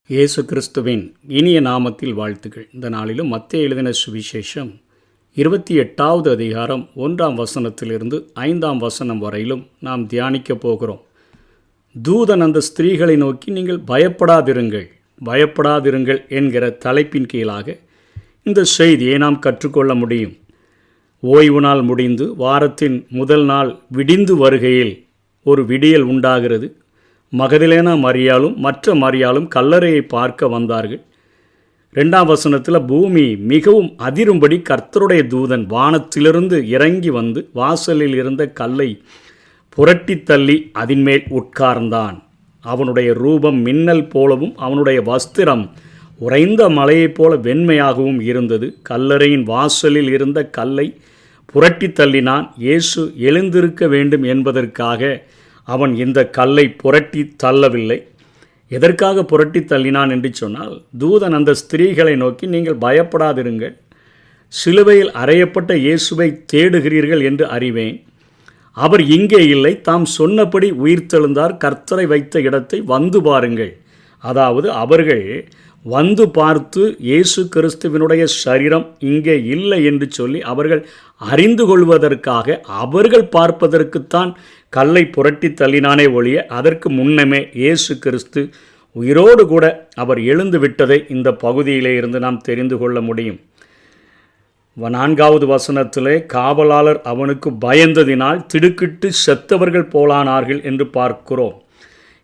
இயேசு கிறிஸ்துவின் இனிய நாமத்தில் வாழ்த்துக்கள். இந்த நாளிலும் மத்தேயு எழுதின சுவிசேஷம் 28வது அதிகாரம் 1ஆம் வசனத்திலிருந்து 5ஆம் வசனம் வரையிலும் நாம் தியானிக்கப் போகிறோம். தூதன் அந்த ஸ்திரீகளை நோக்கி, நீங்கள் பயப்படாதிருங்கள் என்கிற தலைப்பின் கீழாக இந்த செய்தியை நாம் கற்றுக்கொள்ள முடியும். ஓய்வு நாள் முடிந்து வாரத்தின் முதல் நாள் விடிந்து வருகையில் ஒரு விடியல் உண்டாகிறது. மகதலேனா மரியாளும் மற்ற மரியாளும் கல்லறையை பார்க்க வந்தார்கள். 2ஆம் வசனத்தில் பூமி மிகவும் அதிரும்படி கர்த்தருடைய தூதன் வானத்திலிருந்து இறங்கி வந்து வாசலில் இருந்த கல்லை புரட்டி தள்ளி அதின்மேல் உட்கார்ந்தான். அவனுடைய ரூபம் மின்னல் போலவும் அவனுடைய வஸ்திரம் உறைந்த மலையைப் போல வெண்மையாகவும் இருந்தது. கல்லறையின் வாசலில் இருந்த கல்லை புரட்டி தள்ளினான். இயேசு எழுந்திருக்க வேண்டும் என்பதற்காக அவன் இந்த கல்லை புரட்டி தள்ளவில்லை. எதற்காக புரட்டி தள்ளினான் என்று சொன்னால், தூதன் அந்த ஸ்திரீகளை நோக்கி, நீங்கள் பயப்படாதிருங்கள், சிலுவையில் அறையப்பட்ட இயேசுவை தேடுகிறீர்கள் என்று அறிவேன். அவர் இங்கே இல்லை, தாம் சொன்னபடி உயிர்த்தெழுந்தார். கர்த்தரை வைத்த இடத்தை வந்து பாருங்கள். அதாவது அவர்கள் வந்து பார்த்து இயேசு கிறிஸ்துவினுடைய சரீரம் இங்கே இல்லை என்று சொல்லி அவர்கள் அறிந்து கொள்வதற்காக, அவர்கள் பார்ப்பதற்குத்தான் கல்லை புரட்டி தள்ளினானே ஒழிய அதற்கு முன்னமே இயேசு கிறிஸ்து உயிரோடு கூட அவர் எழுந்து விட்டதை இந்த பகுதியிலே இருந்து நாம் தெரிந்து கொள்ள முடியும். 4வது வசனத்திலே காவலாளர் அவனுக்கு பயந்ததினால் திடுக்கிட்டு செத்தவர்கள் போலானார்கள் என்று பார்க்கிறோம்.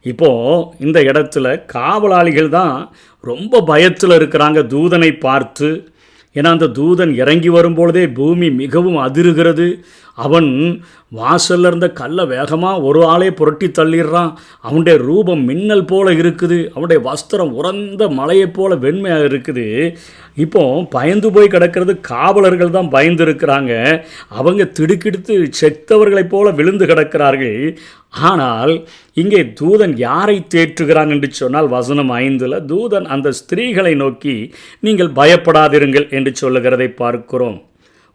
இப்போது இந்த இடத்துல காவலாளிகள் தான் ரொம்ப பயத்தில் இருக்கிறாங்க தூதனை பார்த்து. ஏன்னா அந்த தூதன் இறங்கி வரும்பொழுதே பூமி மிகவும் அதிருகிறது. அவன் வாசல்ல இருந்த கல்லை வேகமாக ஒரு ஆளே புரட்டி தள்ளிடுறான். அவனுடைய ரூபம் மின்னல் போல இருக்குது. அவனுடைய வஸ்திரம் உறைந்த மலையை போல வெண்மையாக இருக்குது. இப்போ பயந்து போய் கிடக்கிறது காவலர்கள் தான் பயந்து இருக்கிறாங்க. அவங்க திடுக்கிடுத்து செத்தவர்களைப் போல விழுந்து கிடக்கிறார்கள். ஆனால் இங்கே தூதன் யாரை தேற்றுகிறான் என்று சொன்னால், வசனம் 5 தூதன் அந்த ஸ்திரீகளை நோக்கி, நீங்கள் பயப்படாதிருங்கள் என்று சொல்லுகிறதை பார்க்கிறோம்.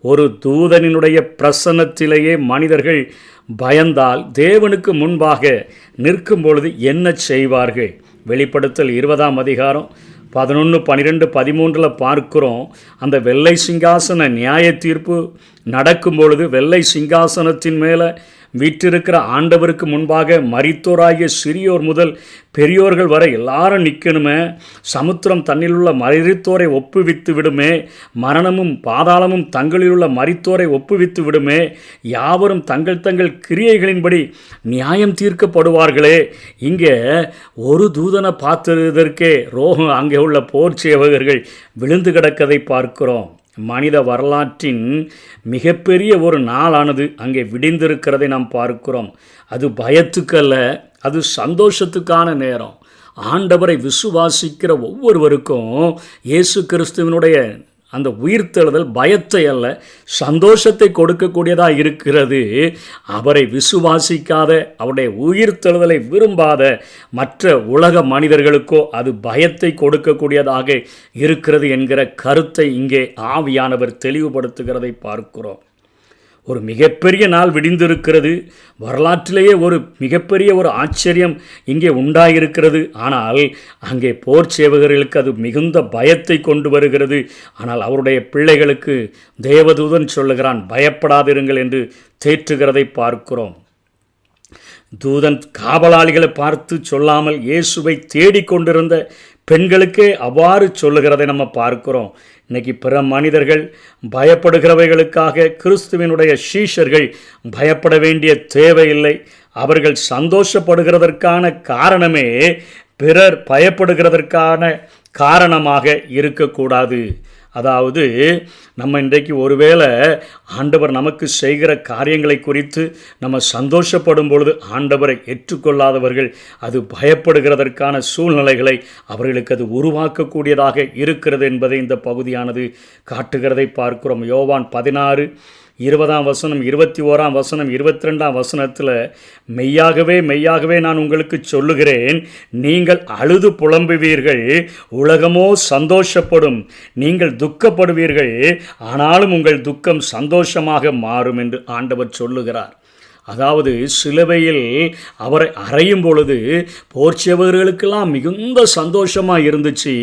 ஒரு தூதனினுடைய பிரசன்னத்திலேயே மனிதர்கள் பயந்தால் தேவனுக்கு முன்பாக நிற்கும் பொழுது என்ன செய்வார்கள்? வெளிப்படுத்தல் 20ஆம் அதிகாரம் 11, 12, 13 பார்க்கிறோம். அந்த வெள்ளை சிங்காசன நியாய தீர்ப்பு நடக்கும் பொழுது வெள்ளை சிங்காசனத்தின் மேலே வீற்றிருக்கிற ஆண்டவருக்கு முன்பாக மரித்தோராகிய சிறியோர் முதல் பெரியோர்கள் வரை எல்லாரும் நிற்கணுமே. சமுத்திரம் தன்னில் உள்ள மரித்தோரை ஒப்புவித்து விடுமே. மரணமும் பாதாளமும் தங்களில் உள்ள மரித்தோரை ஒப்புவித்து விடுமே. யாவரும் தங்கள் தங்கள் கிரியைகளின்படி நியாயம் தீர்க்கப்படுவார்களே. இங்கே ஒரு தூதனை பார்த்ததற்கே ரோகம் அங்கே உள்ள போர் சேவகர்கள் விழுந்து கிடக்கதை பார்க்கிறோம். மனித வரலாற்றின் மிகப்பெரிய ஒரு நாளானது அங்கே விடிந்திருக்கிறதை நாம் பார்க்கிறோம். அது பயத்துக்கல்ல, அது சந்தோஷத்துக்கான நேரம். ஆண்டவரை விசுவாசிக்கிற ஒவ்வொருவருக்கும் இயேசு கிறிஸ்துவினுடைய அந்த உயிர்த்தெழுதல் பயத்தை அல்ல, சந்தோஷத்தை கொடுக்கக்கூடியதாக இருக்கிறது. அவரை விசுவாசிக்காத, அவருடைய உயிர்த்தெழுதலை விரும்பாத மற்ற உலக மனிதர்களுக்கோ அது பயத்தை கொடுக்கக்கூடியதாக இருக்கிறது என்கிற கருத்தை இங்கே ஆவியானவர் தெளிவுபடுத்துகிறதை பார்க்கிறோம். ஒரு மிகப்பெரிய நாள் விடிந்திருக்கிறது. வரலாற்றிலேயே ஒரு மிகப்பெரிய ஒரு ஆச்சரியம் இங்கே உண்டாயிருக்கிறது. ஆனால் அங்கே போர் சேவகர்களுக்கு அது மிகுந்த பயத்தை கொண்டு வருகிறது. ஆனால் அவருடைய பிள்ளைகளுக்கு தேவதூதன் சொல்லுகிறான், பயப்படாதிருங்கள் என்று தேற்றுகிறதை பார்க்கிறோம். தூதன் காவலாளிகளை பார்த்து சொல்லாமல் இயேசுவை தேடிக்கொண்டிருந்த பெண்களுக்கே அவ்வாறு சொல்லுகிறதை நம்ம பார்க்கிறோம். இன்றைக்கி பிற மனிதர்கள் பயப்படுகிறவைகளுக்காக கிறிஸ்துவினுடைய சீஷர்கள் பயப்பட வேண்டிய தேவையில்லை. அவர்கள் சந்தோஷப்படுகிறதற்கான காரணமே பிறர் பயப்படுகிறதற்கான காரணமாக இருக்கக்கூடாது. அதாவது நம்ம இன்றைக்கு ஒருவேளை ஆண்டவர் நமக்கு செய்கிற காரியங்களை குறித்து நம்ம சந்தோஷப்படும் பொழுது ஆண்டவரை ஏற்றுக்கொள்ளாதவர்கள் அது பயப்படுகிறதற்கான சூழ்நிலைகளை அவர்களுக்கு அது உருவாக்கக்கூடியதாக இருக்கிறது என்பதை இந்த பகுதியானது காட்டுகிறதை பார்க்கிறோம். யோவான் 16, 20ஆம் வசனம், 21ஆம் வசனம், 22ஆம் வசனத்தில் மெய்யாகவே மெய்யாகவே நான் உங்களுக்கு சொல்லுகிறேன், நீங்கள் அழுது புலம்புவீர்கள், உலகமோ சந்தோஷப்படும். நீங்கள் துக்கப்படுவீர்கள், ஆனாலும் உங்கள் துக்கம் சந்தோஷமாக மாறும் என்று ஆண்டவர் சொல்லுகிறார். அதாவது சிலுவையில் அவரை அறையும் பொழுது போர்ச்சவர்களுக்கெல்லாம் மிகுந்த சந்தோஷமாக இருந்துச்சு.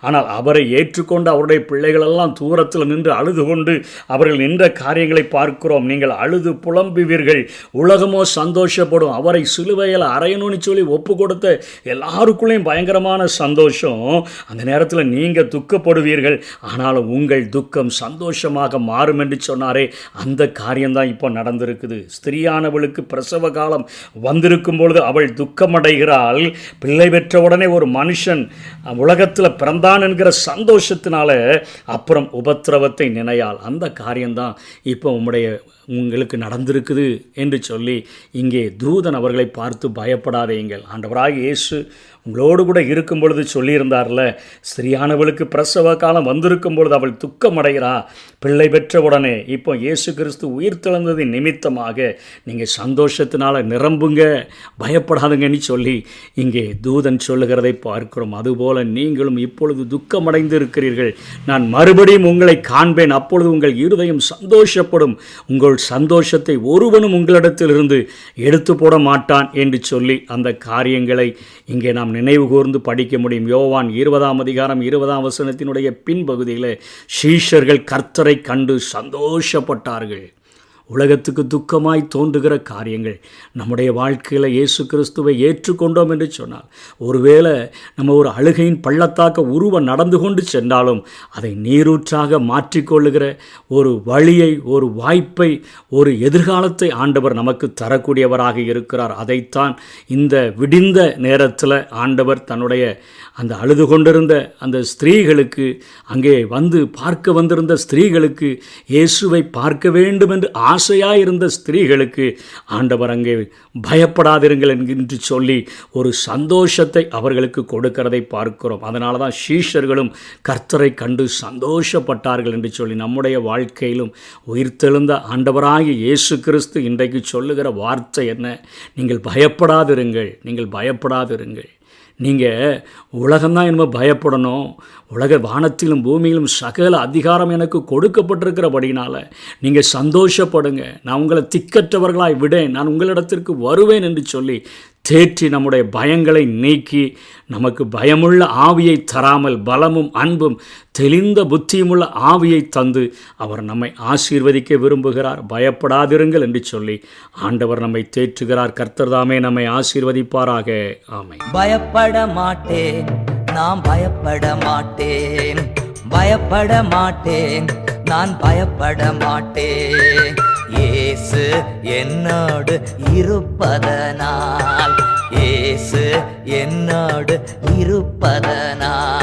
ஆனால் அவரை ஏற்றுக்கொண்டு அவருடைய பிள்ளைகளெல்லாம் தூரத்தில் நின்று அழுது கொண்டு அவர்கள் நின்ற காரியங்களை பார்க்கிறோம். நீங்கள் அழுது புலம்புவீர்கள், உலகமோ சந்தோஷப்படும். அவரை சிலுவையில் அறையணும்னு சொல்லி ஒப்பு கொடுத்த எல்லாருக்குள்ளேயும் பயங்கரமான சந்தோஷம். அந்த நேரத்தில் நீங்கள் துக்கப்படுவீர்கள், ஆனாலும் உங்கள் துக்கம் சந்தோஷமாக மாறும் என்று சொன்னாரே, அந்த காரியம்தான் இப்போ நடந்திருக்குது. ஸ்திரீயானவளுக்கு பிரசவ காலம் வந்திருக்கும் பொழுது அவள் துக்கமடைகிறாள். பிள்ளை பெற்றவுடனே ஒரு மனுஷன் உலகத்தில் பிறந்தான் என்கிற சந்தோஷத்தினால அப்புறம் உபத்திரவத்தை நினையாள். அந்த காரியம்தான் இப்போ உங்களுக்கு நடந்திருக்குது என்று சொல்லி இங்கே தூதன் அவர்களை பார்த்து பயப்படாதீங்கள், ஆண்டவராகிய இயேசு உங்களோடு கூட இருக்கும் பொழுது சொல்லியிருந்தார்ல, ஸ்திரீயானவளுக்கு பிரசவ காலம் வந்திருக்கும் பொழுது அவள் துக்கமடைகிறா. பிள்ளை பெற்றவுடனே இப்போ இயேசு கிறிஸ்து உயிர் தெழுந்ததின் நிமித்தமாக நீங்கள் சந்தோஷத்தினால நிரம்புங்க, பயப்படாதுங்கன்னு சொல்லி இங்கே தூதன் சொல்லுகிறதை பார்க்கிறோம். அதுபோல் நீங்களும் இப்பொழுது துக்கமடைந்து இருக்கிறீர்கள், நான் மறுபடியும் உங்களை காண்பேன், அப்பொழுது உங்கள் இருதயம் சந்தோஷப்படும், உங்கள் சந்தோஷத்தை ஒருவனும் உங்களிடத்திலிருந்து எடுத்து போட மாட்டான் என்று சொல்லி அந்த காரியங்களை இங்கே நாம் நினைவு கூர்ந்து படிக்க முடியும். யோவான் 20ஆம் அதிகாரம் 20ஆம் வசனத்தினுடைய பின்பகுதியில் சீஷர்கள் கர்த்தரை கண்டு சந்தோஷப்பட்டார்கள். உலகத்துக்கு துக்கமாய் தோன்றுகிற காரியங்கள் நம்முடைய வாழ்க்கையில் இயேசு கிறிஸ்துவை ஏற்றுக்கொண்டோம் என்று சொன்னால், ஒருவேளை நம்ம ஒரு அழுகையின் பள்ளத்தாக்க உருவம் நடந்து கொண்டு சென்றாலும் அதை நீரூற்றாக மாற்றிக்கொள்ளுகிற ஒரு வழியை, ஒரு வாய்ப்பை, ஒரு எதிர்காலத்தை ஆண்டவர் நமக்கு தரக்கூடியவராக இருக்கிறார். அதைத்தான் இந்த விடிந்த நேரத்தில் ஆண்டவர் தன்னுடைய அந்த அழுது கொண்டிருந்த அந்த ஸ்திரீகளுக்கு, அங்கே வந்து பார்க்க வந்திருந்த ஸ்திரீகளுக்கு, இயேசுவை பார்க்க வேண்டும் என்று ஆசையாக இருந்த ஸ்திரீகளுக்கு ஆண்டவர் அங்கே பயப்படாதிருங்கள் என்று சொல்லி ஒரு சந்தோஷத்தை அவர்களுக்கு கொடுக்கிறதை பார்க்கிறோம். அதனால தான் சீஷர்களும் கர்த்தரை கண்டு சந்தோஷப்பட்டார்கள் என்று சொல்லி நம்முடைய வாழ்க்கையிலும் உயிர்த்தெழுந்த ஆண்டவராகிய இயேசு கிறிஸ்து இன்றைக்கு சொல்லுகிற வார்த்தை என்ன? நீங்கள் பயப்படாதிருங்கள், நீங்கள் பயப்படாதிருங்கள். நீங்கள் உலகம்தான் என்ன பயப்படணும், உலக வானத்திலும் பூமியிலும் சகல அதிகாரம் எனக்கு கொடுக்கப்பட்டிருக்கிறபடினால நீங்கள் சந்தோஷப்படுங்க, நான் உங்களை திக்கற்றவர்களாய் விடேன், நான் உங்களிடத்திற்கு வருவேன் என்று சொல்லி தேற்றி நம்முடைய பயங்களை நீக்கி நமக்கு பயமுள்ள ஆவியை தராமல் பலமும் அன்பும் தெளிந்த புத்தியுமுள்ள ஆவியை தந்து அவர் நம்மை ஆசீர்வதிக்க விரும்புகிறார். பயப்படாதிருங்கள் என்று சொல்லி ஆண்டவர் நம்மை தேற்றுகிறார். கர்த்தர் தாமே நம்மை ஆசீர்வதிப்பாராக. ஆமென். பயப்பட மாட்டேன், நான் பயப்பட மாட்டேன், பயப்பட மாட்டேன், நான் பயப்பட மாட்டேன். இயேசு என்னோடு இருப்பதனால், இயேசு என்னோடு இருப்பதனால்